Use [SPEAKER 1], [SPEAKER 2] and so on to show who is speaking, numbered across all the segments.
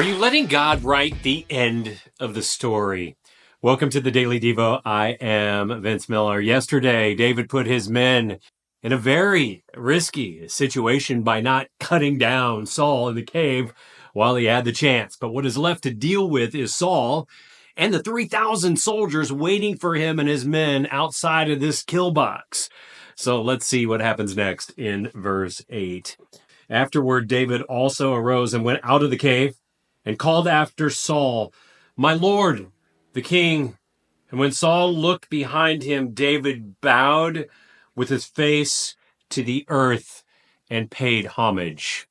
[SPEAKER 1] Are you letting God write the end of the story? Welcome to the Daily Devo. I am Vince Miller. Yesterday, David put his men in a very risky situation by not cutting down Saul in the cave while he had the chance. But what is left to deal with is Saul and the 3,000 soldiers waiting for him and his men outside of this kill box. So let's see what happens next in verse 8. Afterward, David also arose and went out of the cave and called after Saul, "My lord, the king." And when Saul looked behind him, David bowed with his face to the earth and paid homage.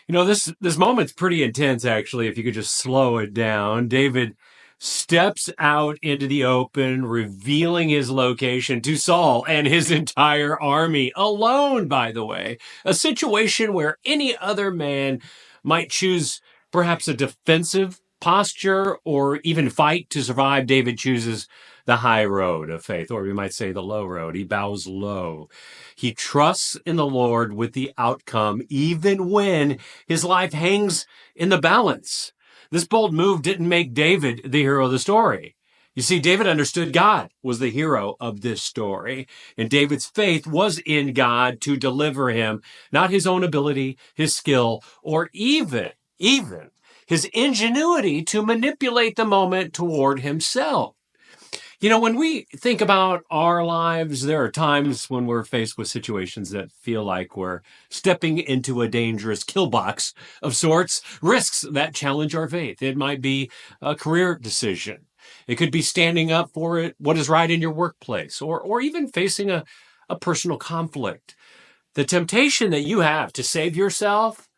[SPEAKER 1] This moment's pretty intense, actually, if you could just slow it down. David steps out into the open, revealing his location to Saul and his entire army, alone, by the way, a situation where any other man might choose perhaps a defensive posture or even fight to survive. David chooses the high road of faith, or we might say the low road. He bows low. He trusts in the Lord with the outcome, even when his life hangs in the balance. This bold move didn't make David the hero of the story. You see, David understood God was the hero of this story, and David's faith was in God to deliver him, not his own ability, his skill, or even his ingenuity to manipulate the moment toward himself. When we think about our lives, there are times when we're faced with situations that feel like we're stepping into a dangerous kill box of sorts, risks that challenge our faith. It might be a career decision. It could be standing up for what is right in your workplace, or even facing a personal conflict. The temptation that you have to save yourself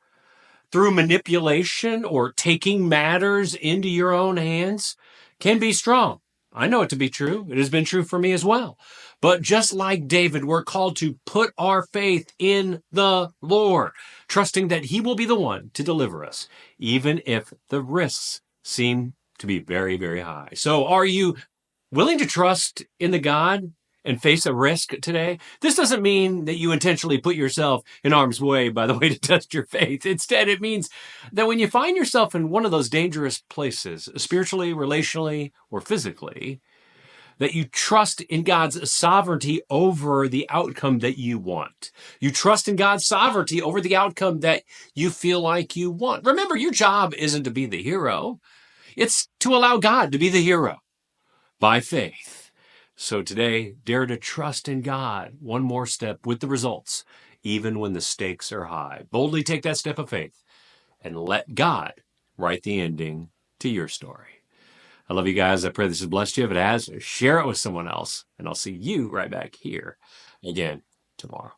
[SPEAKER 1] through manipulation or taking matters into your own hands can be strong. I know it to be true. It has been true for me as well. But just like David, we're called to put our faith in the Lord, trusting that he will be the one to deliver us, even if the risks seem to be very, very high. So are you willing to trust in the God and face a risk today? This doesn't mean that you intentionally put yourself in harm's way, by the way, to test your faith. Instead, it means that when you find yourself in one of those dangerous places, spiritually, relationally, or physically, that you trust in God's sovereignty over the outcome that you want. You trust in God's sovereignty over the outcome that you feel like you want. Remember, your job isn't to be the hero. It's to allow God to be the hero by faith. So today, dare to trust in God one more step with the results, even when the stakes are high. Boldly take that step of faith and let God write the ending to your story. I love you guys. I pray this has blessed you. If it has, share it with someone else. And I'll see you right back here again tomorrow.